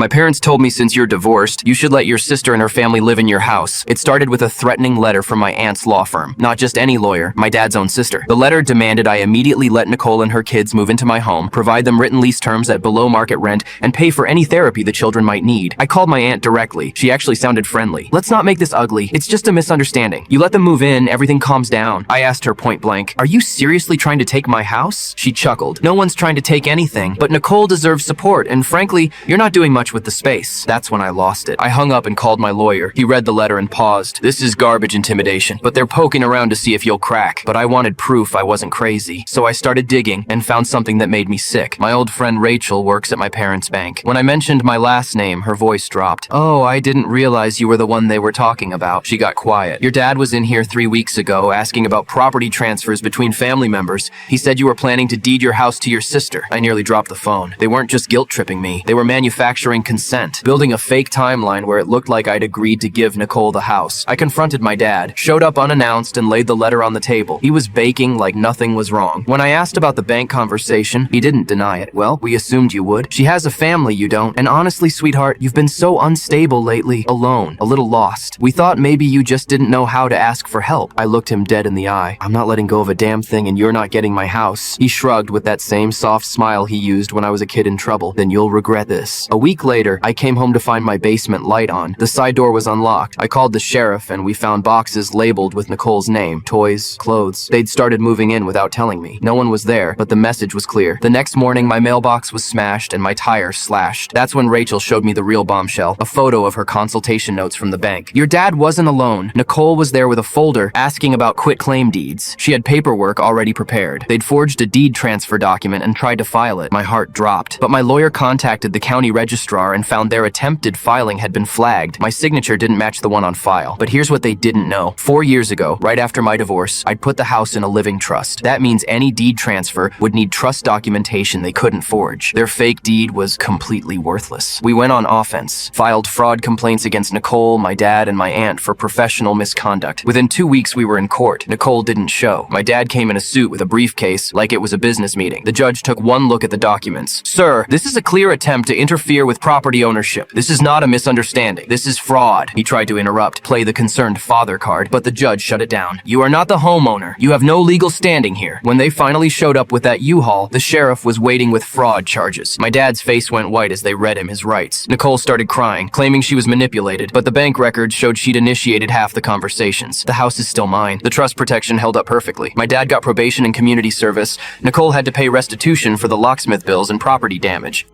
My parents told me since you're divorced, you should let your sister and her family live in your house. It started with a threatening letter from my aunt's law firm. Not just any lawyer, my dad's own sister. The letter demanded I immediately let Nicole and her kids move into my home, provide them written lease terms at below market rent, and pay for any therapy the children might need. I called my aunt directly. She actually sounded friendly. Let's not make this ugly. It's just a misunderstanding. You let them move in, everything calms down. I asked her point blank, are you seriously trying to take my house? She chuckled. No one's trying to take anything, but Nicole deserves support, and frankly, you're not doing much with the space. That's when I lost it. I hung up and called my lawyer. He read the letter and paused. This is garbage intimidation, but they're poking around to see if you'll crack. But I wanted proof I wasn't crazy. So I started digging and found something that made me sick. My old friend Rachel works at my parents' bank. When I mentioned my last name, her voice dropped. Oh, I didn't realize you were the one they were talking about. She got quiet. Your dad was in here 3 weeks ago asking about property transfers between family members. He said you were planning to deed your house to your sister. I nearly dropped the phone. They weren't just guilt-tripping me. They were manufacturing consent, building a fake timeline where it looked like I'd agreed to give Nicole the house. I confronted my dad, showed up unannounced, and laid the letter on the table. He was baking like nothing was wrong. When I asked about the bank conversation, he didn't deny it. Well, we assumed you would. She has a family, you don't. And honestly, sweetheart, you've been so unstable lately, alone, a little lost. We thought maybe you just didn't know how to ask for help. I looked him dead in the eye. I'm not letting go of a damn thing and you're not getting my house. He shrugged with that same soft smile he used when I was a kid in trouble. Then you'll regret this. A week later, I came home to find my basement light on. The side door was unlocked. I called the sheriff and we found boxes labeled with Nicole's name. Toys, clothes. They'd started moving in without telling me. No one was there, but the message was clear. The next morning, my mailbox was smashed and my tire slashed. That's when Rachel showed me the real bombshell, a photo of her consultation notes from the bank. Your dad wasn't alone. Nicole was there with a folder asking about quitclaim deeds. She had paperwork already prepared. They'd forged a deed transfer document and tried to file it. My heart dropped. But my lawyer contacted the county registrar and found their attempted filing had been flagged. My signature didn't match the one on file. But here's what they didn't know. 4 years ago, right after my divorce, I'd put the house in a living trust. That means any deed transfer would need trust documentation they couldn't forge. Their fake deed was completely worthless. We went on offense, filed fraud complaints against Nicole, my dad, and my aunt for professional misconduct. Within 2 weeks, we were in court. Nicole didn't show. My dad came in a suit with a briefcase like it was a business meeting. The judge took one look at the documents. Sir, this is a clear attempt to interfere with property ownership. This is not a misunderstanding. This is fraud. He tried to interrupt, play the concerned father card, but the judge shut it down. You are not the homeowner. You have no legal standing here. When they finally showed up with that U-Haul, the sheriff was waiting with fraud charges. My dad's face went white as they read him his rights. Nicole started crying, claiming she was manipulated, but the bank records showed she'd initiated half the conversations. The house is still mine. The trust protection held up perfectly. My dad got probation and community service. Nicole had to pay restitution for the locksmith bills and property damage.